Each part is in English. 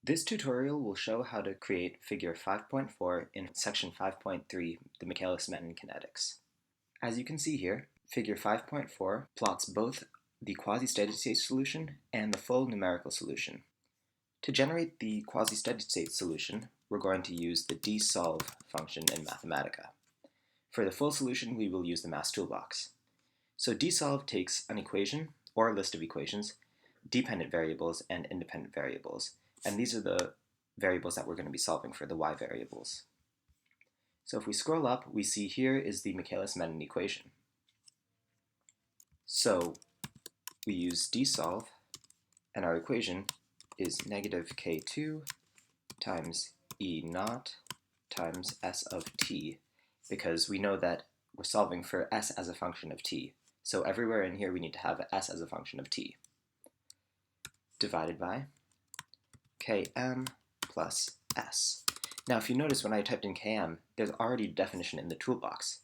This tutorial will show how to create figure 5.4 in section 5.3, the Michaelis-Menten Kinetics. As you can see here, figure 5.4 plots both the quasi-steady-state solution and the full numerical solution. To generate the quasi-steady-state solution, we're going to use the dsolve function in Mathematica. For the full solution, we will use the mass toolbox. So dsolve takes an equation, or a list of equations, dependent variables and independent variables, and these are the variables that we're going to be solving for the y variables. So if we scroll up, we see here is the Michaelis-Menten equation. So we use dsolve, and our equation is negative k2 times e naught times s of t, because we know that we're solving for s as a function of t. So everywhere in here we need to have s as a function of t, divided by km plus s. Now if you notice when I typed in km, there's already a definition in the toolbox,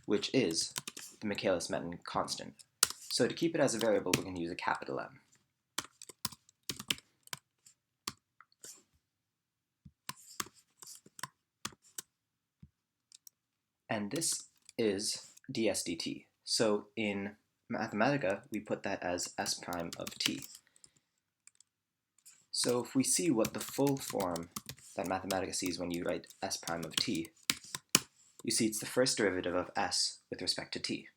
which is the Michaelis-Menten constant. So to keep it as a variable, we're going to use a capital M. And this is ds dt. So in Mathematica, we put that as s prime of t. So if we see what the full form that Mathematica sees when you write s prime of t, you see it's the first derivative of s with respect to t.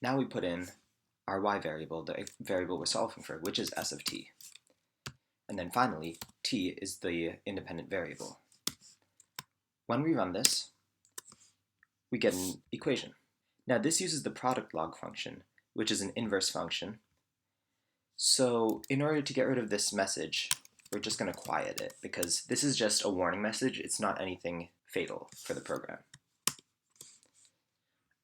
Now we put in our y variable, the variable we're solving for, which is s of t. And then finally, t is the independent variable. When we run this, we get an equation. Now this uses the product log function, which is an inverse function. So in order to get rid of this message, we're just going to quiet it, because this is just a warning message. It's not anything fatal for the program.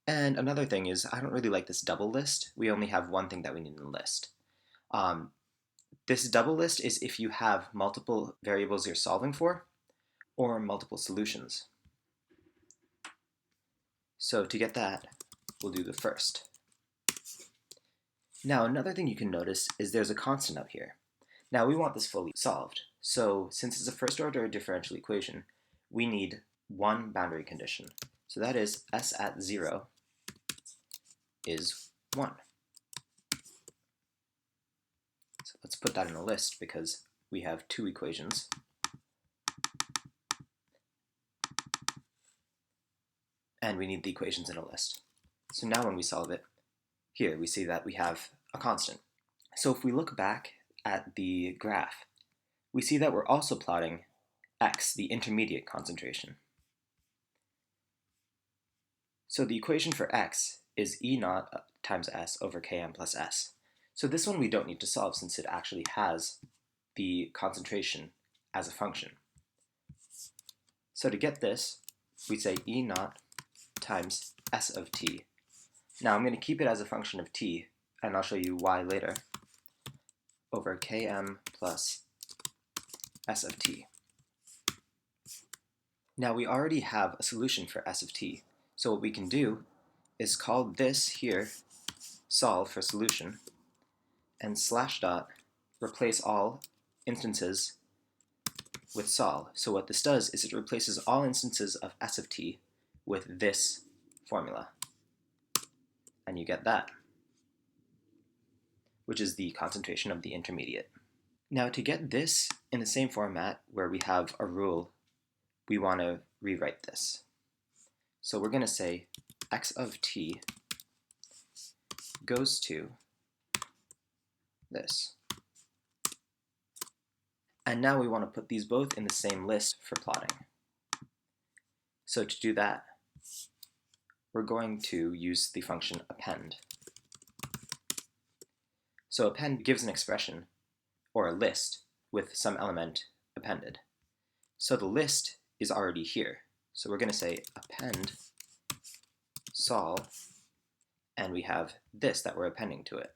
And another thing is, I don't really like this double list. We only have one thing that we need in the list. This double list is if you have multiple variables you're solving for, or multiple solutions. So to get that, we'll do the first. Now another thing you can notice is there's a constant up here. Now we want this fully solved. So since it's a first order differential equation, we need one boundary condition. So that is s at 0 is 1. So let's put that in a list because we have two equations. And we need the equations in a list. So now when we solve it, here we see that we have a constant. So if we look back at the graph, we see that we're also plotting x, the intermediate concentration. So the equation for x is e naught times s over km plus s. So this one we don't need to solve since it actually has the concentration as a function. So to get this, we say e naught times s of t. Now I'm going to keep it as a function of t, and I'll show you why later, over km plus s of t. Now we already have a solution for s of t, so what we can do is call this here solve for solution, and slash dot replace all instances with sol. So what this does is it replaces all instances of s of t with this formula. And you get that, which is the concentration of the intermediate. Now to get this in the same format where we have a rule, we want to rewrite this. So we're going to say x of t goes to this. And now we want to put these both in the same list for plotting. So to do that, we're going to use the function append. So append gives an expression, or a list, with some element appended. So the list is already here. So we're going to say append sol, and we have this that we're appending to it.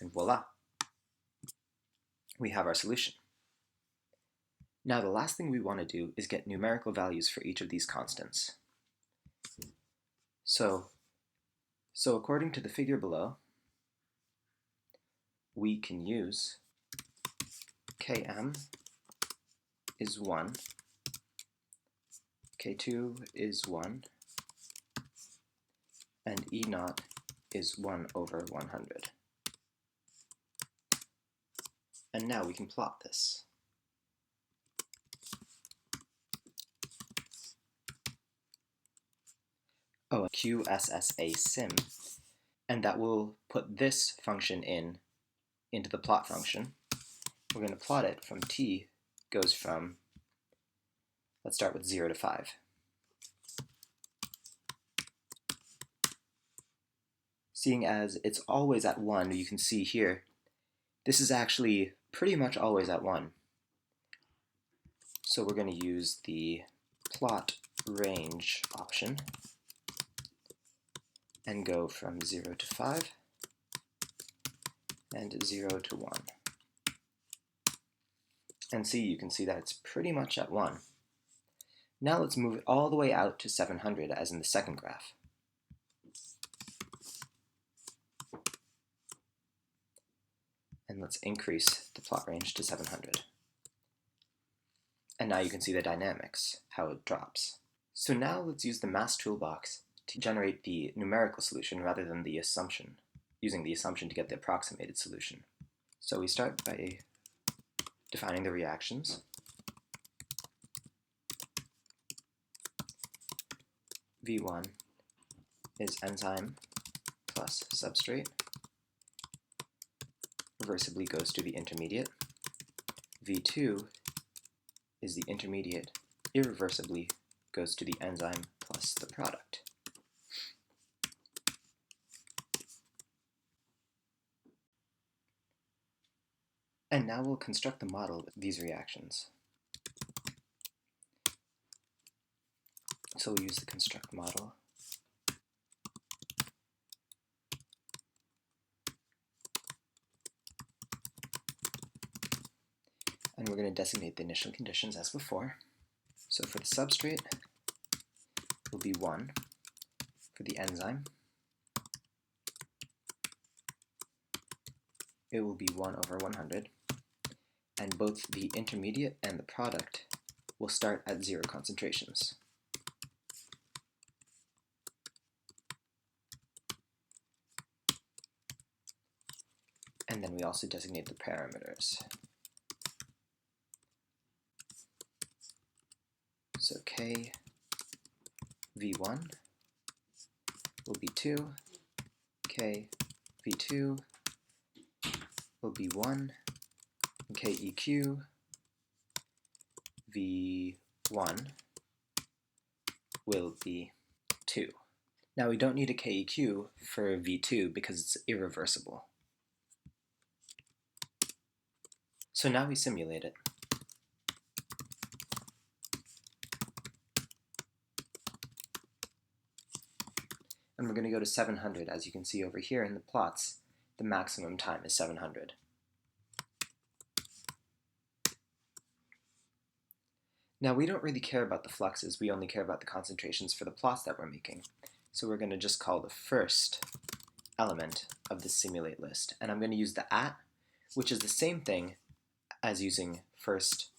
And voila, we have our solution. Now the last thing we want to do is get numerical values for each of these constants. So according to the figure below, we can use Km is 1, K2 is 1, and E naught is 1 over 100. And now we can plot this. Oh, QSSA sim, and that will put this function into the plot function. We're going to plot it from t goes from, let's start with 0 to 5. Seeing as it's always at 1, you can see here, this is actually pretty much always at 1. So we're going to use the plot range option and go from 0 to 5 and 0 to 1. And you can see that it's pretty much at 1. Now let's move it all the way out to 700 as in the second graph. And let's increase the plot range to 700. And now you can see the dynamics, how it drops. So now let's use the mass toolbox to generate the numerical solution rather than the assumption, using the assumption to get the approximated solution. So we start by defining the reactions. V1 is enzyme plus substrate, reversibly goes to the intermediate. V2 is the intermediate, irreversibly goes to the enzyme plus the product. And now we'll construct the model with these reactions. So we'll use the construct model. And we're going to designate the initial conditions as before. So for the substrate, it will be 1. For the enzyme, it will be 1 over 100. And both the intermediate and the product will start at 0 concentrations. And then we also designate the parameters. So K V1 will be 2, K V2 will be 1, and KEQ V1 will be 2. Now we don't need a KEQ for V2 because it's irreversible. So now we simulate it. And we're going to go to 700. As you can see over here in the plots, the maximum time is 700. Now we don't really care about the fluxes, we only care about the concentrations for the plots that we're making. So we're going to just call the first element of the simulate list. And I'm going to use the @ which is the same thing as using first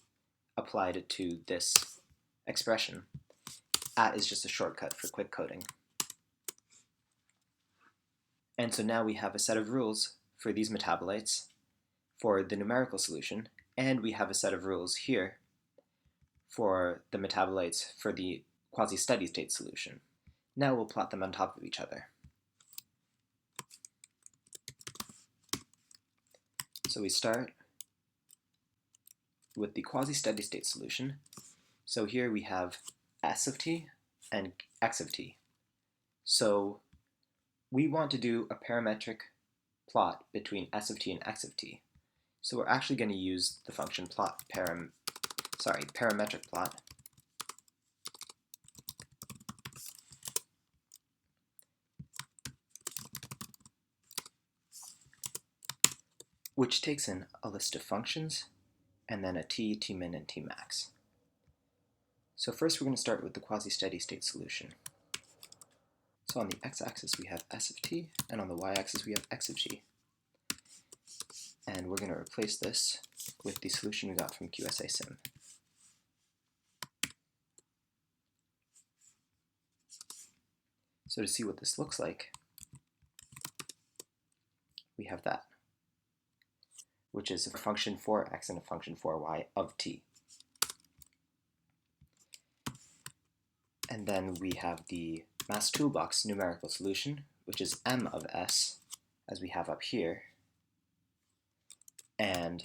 applied to this expression. @ is just a shortcut for quick coding. And so now we have a set of rules for these metabolites for the numerical solution, and we have a set of rules here for the metabolites for the quasi-steady state solution. Now we'll plot them on top of each other. So we start with the quasi-steady state solution. So here we have S of t and x of t. So we want to do a parametric plot between s of t and x of t. So we're actually going to use the function parametric plot. Which takes in a list of functions and then a t, tmin, and tmax. So first we're going to start with the quasi-steady state solution. So on the x-axis we have s of t, and on the y-axis we have x of t. And we're going to replace this with the solution we got from QSA-SIM. So to see what this looks like, we have that, which is a function for x and a function for y of t. And then we have the Mass Toolbox numerical solution, which is m of s, as we have up here, and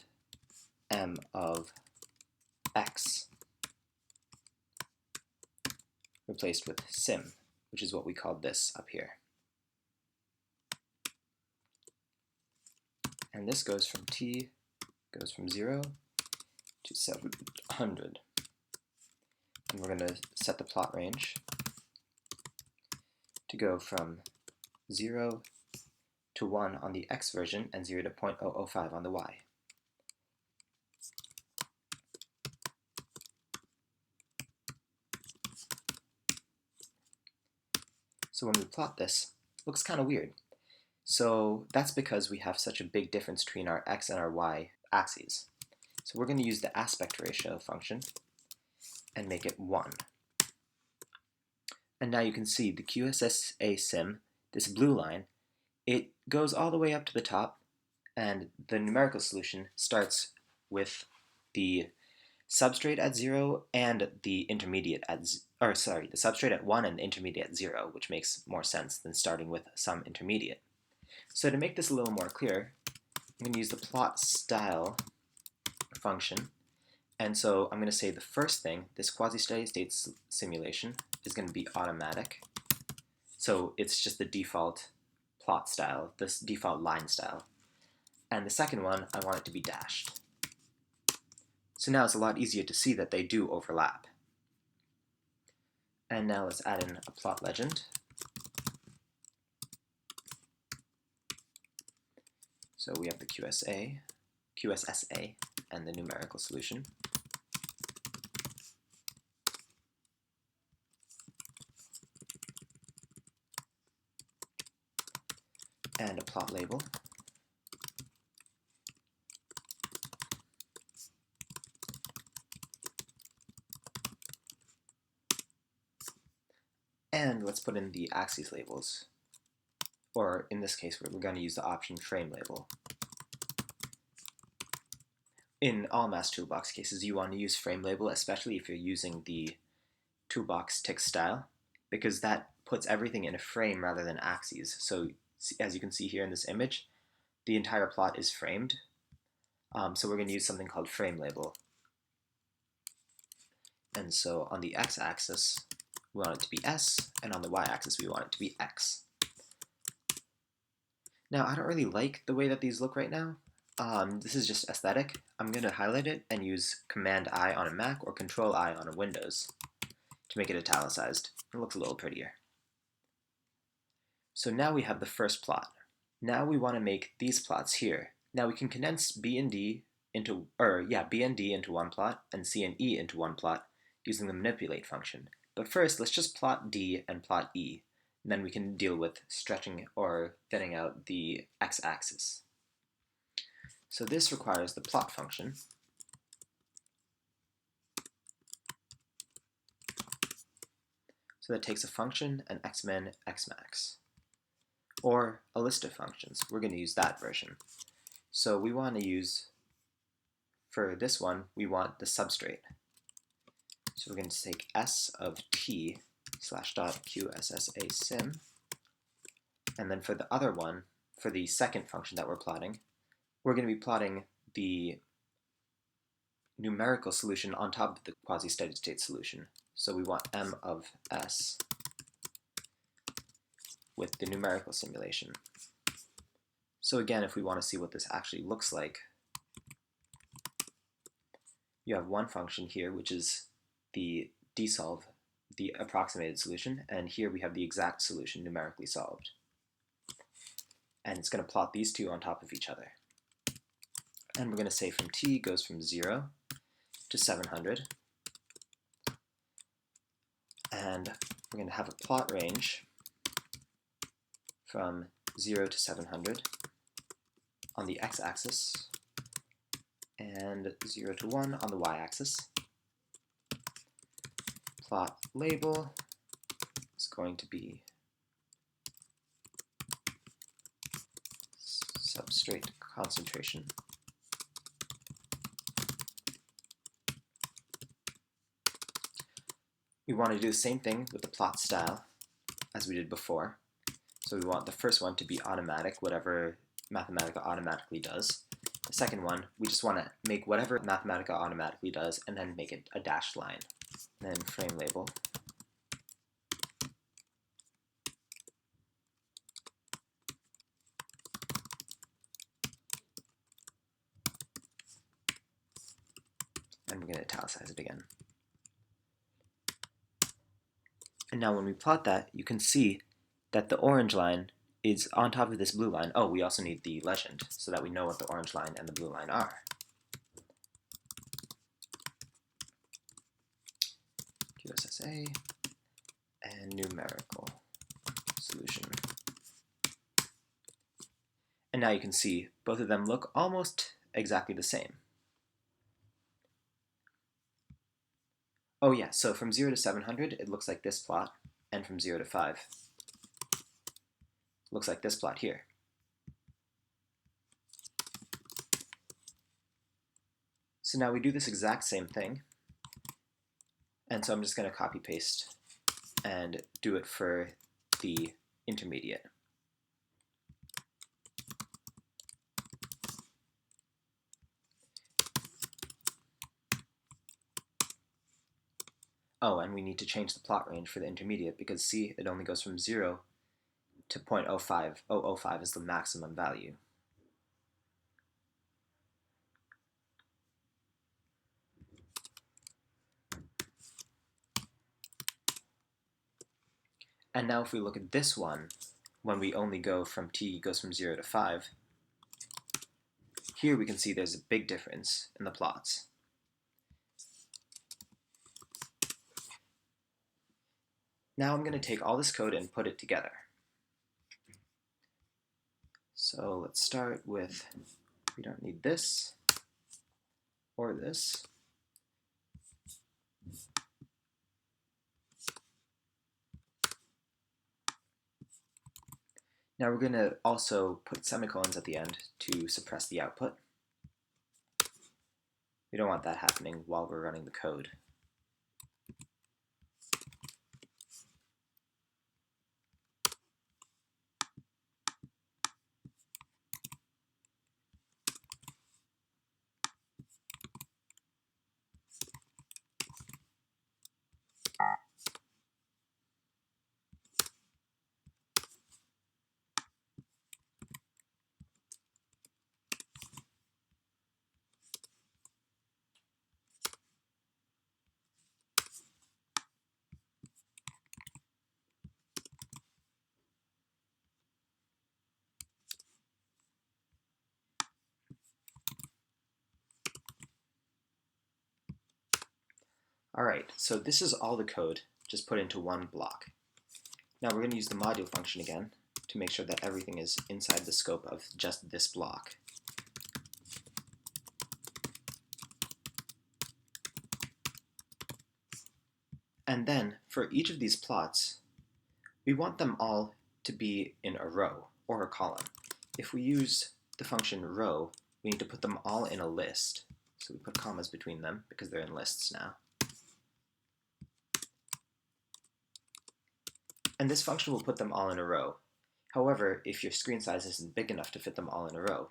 m of x replaced with sim, which is what we called this up here. And this goes from 0 to 700. And we're going to set the plot range to go from 0 to 1 on the x version and 0 to 0.005 on the y. So when we plot this, it looks kind of weird. So that's because we have such a big difference between our x and our y axes. So we're going to use the aspect ratio function and make it 1. And now you can see the QSA-SIM, this blue line, it goes all the way up to the top, and the numerical solution starts with the substrate at 0 and the intermediate at the substrate at 1 and the intermediate at 0, which makes more sense than starting with some intermediate. So to make this a little more clear, I'm going to use the plot style function. And so I'm going to say the first thing, this quasi-steady state simulation, is going to be automatic. So it's just the default plot style, this default line style. And the second one, I want it to be dashed. So now it's a lot easier to see that they do overlap. And now let's add in a plot legend. So we have the QSA, and the numerical solution. And a plot label. And let's put in the axes labels. Or in this case, we're going to use the option frame label. In all Mass Toolbox cases, you want to use frame label, especially if you're using the toolbox tick style, because that puts everything in a frame rather than axes. So as you can see here in this image, the entire plot is framed. So we're going to use something called frame label. And so on the x-axis, we want it to be s, and on the y-axis, we want it to be x. Now, I don't really like the way that these look right now. This is just aesthetic. I'm going to highlight it and use Command-I on a Mac or Control-I on a Windows to make it italicized. It looks a little prettier. So now we have the first plot. Now we want to make these plots here. Now we can condense B and D into one plot and C and E into one plot using the manipulate function. But first, let's just plot D and plot E. And then we can deal with stretching or thinning out the x-axis. So this requires the plot function. So that takes a function, an xmin, xmax, or a list of functions. We're going to use that version. So we want to use, for this one, we want the substrate. So we're going to take s of t /.qssa-sim, and then for the other one, for the second function that we're plotting, we're going to be plotting the numerical solution on top of the quasi-steady state solution. So we want m of s with the numerical simulation. So again, if we want to see what this actually looks like, you have one function here, which is the dsolve, the approximated solution, and here we have the exact solution numerically solved. And it's going to plot these two on top of each other. And we're going to say from t goes from 0 to 700. And we're going to have a plot range from 0 to 700 on the x-axis, and 0 to 1 on the y-axis. Plot label is going to be substrate concentration. We want to do the same thing with the plot style as we did before. So we want the first one to be automatic, whatever Mathematica automatically does. The second one, we just want to make whatever Mathematica automatically does and then make it a dashed line. And then frame label. And we're going to italicize it again. And now when we plot that, you can see that the orange line is on top of this blue line. Oh, we also need the legend so that we know what the orange line and the blue line are. QSSA and numerical solution. And now you can see both of them look almost exactly the same. Oh yeah, so from 0 to 700 it looks like this plot, and from 0 to 5 it looks like this plot here. So now we do this exact same thing, and so I'm just going to copy paste and do it for the intermediate. Oh, and we need to change the plot range for the intermediate because see, it only goes from 0 to 0.05. 0.005 is the maximum value. And now if we look at this one, when we only go from t goes from 0 to 5, here we can see there's a big difference in the plots. Now I'm going to take all this code and put it together. So let's start with, we don't need this or this. Now we're going to also put semicolons at the end to suppress the output. We don't want that happening while we're running the code. Alright, so this is all the code just put into one block. Now we're going to use the module function again to make sure that everything is inside the scope of just this block. And then for each of these plots, we want them all to be in a row or a column. If we use the function row, we need to put them all in a list. So we put commas between them because they're in lists now. And this function will put them all in a row. However, if your screen size isn't big enough to fit them all in a row,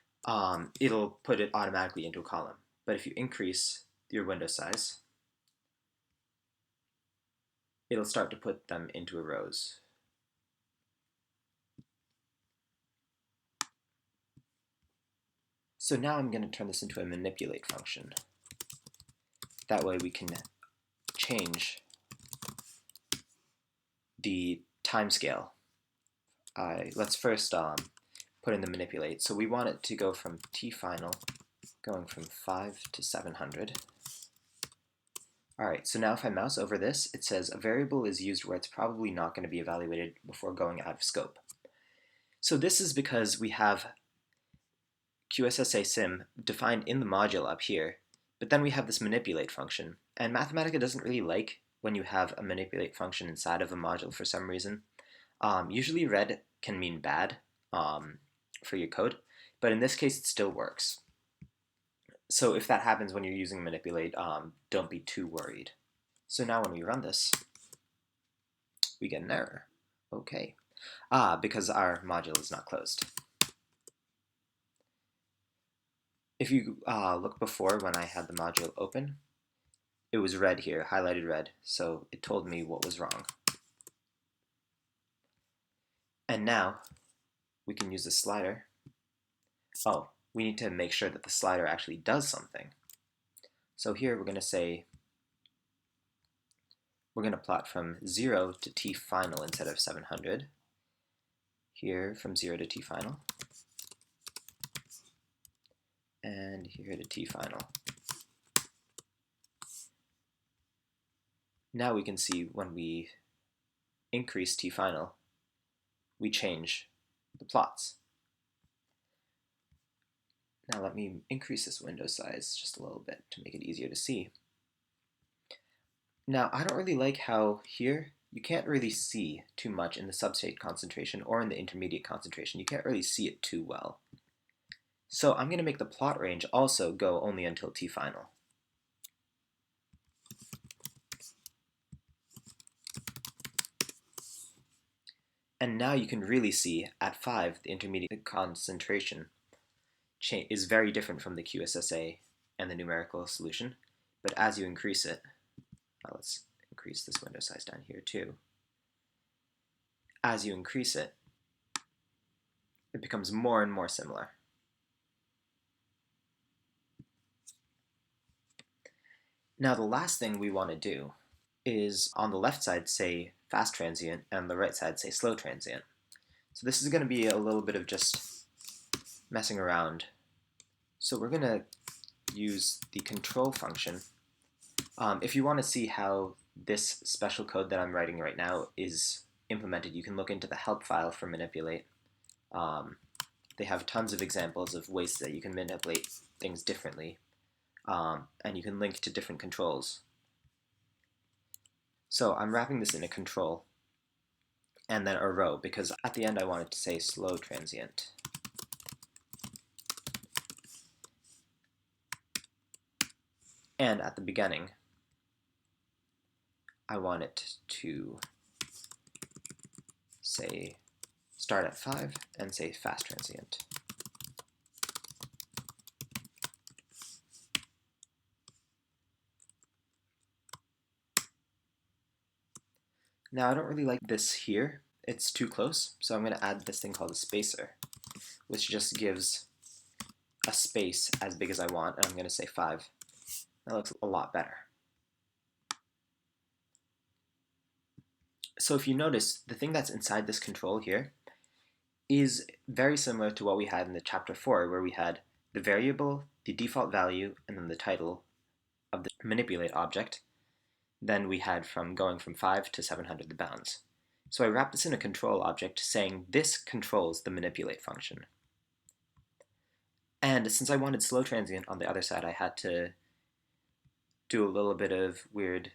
it'll put it automatically into a column. But if you increase your window size, it'll start to put them into rows. So now I'm going to turn this into a manipulate function. That way we can change the timescale. Let's first put in the manipulate. So we want it to go from tfinal going from 5 to 700. Alright, so now if I mouse over this, it says a variable is used where it's probably not going to be evaluated before going out of scope. So this is because we have QSSA sim defined in the module up here, but then we have this manipulate function. And Mathematica doesn't really like when you have a manipulate function inside of a module for some reason. Usually red can mean bad for your code, but in this case it still works. So if that happens when you're using manipulate, don't be too worried. So now when we run this, we get an error. Okay. Because our module is not closed. If you look before when I had the module open, it was red here, highlighted red, so it told me what was wrong. And now we can use the slider. Oh, we need to make sure that the slider actually does something. So here we're going to say, we're going to plot from 0 to t final instead of 700. Here from 0 to t final. And here to t final. Now we can see when we increase t final, we change the plots. Now let me increase this window size just a little bit to make it easier to see. Now I don't really like how here you can't really see too much in the substrate concentration or in the intermediate concentration. You can't really see it too well. So I'm going to make the plot range also go only until t final. And now you can really see at 5 the intermediate concentration is very different from the QSSA and the numerical solution, but as you increase it, let's increase this window size down here too. As you increase it, it becomes more and more similar. Now the last thing we want to do is on the left side say fast transient and on the right side say slow transient. So this is going to be a little bit of just messing around. So we're going to use the control function. If you want to see how this special code that I'm writing right now is implemented, you can look into the help file for manipulate. They have tons of examples of ways that you can manipulate things differently, and you can link to different controls. So I'm wrapping this in a control and then a row because at the end I want it to say slow transient. And at the beginning, I want it to say start at 5 and say fast transient. Now I don't really like this here. It's too close, so I'm going to add this thing called a spacer, which just gives a space as big as I want, and I'm going to say 5. That looks a lot better. So if you notice, the thing that's inside this control here is very similar to what we had in the chapter 4, where we had the variable, the default value, and then the title of the manipulate object. Then we had from going from 5 to 700 the bounds. So I wrapped this in a control object saying this controls the manipulate function. And since I wanted slow transient on the other side, I had to do a little bit of weird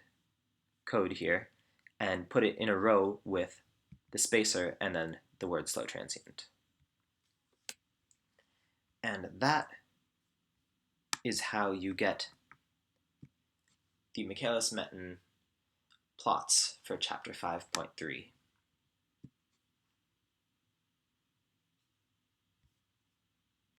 code here and put it in a row with the spacer and then the word slow transient. And that is how you get the Michaelis-Menten plots for chapter 5.3.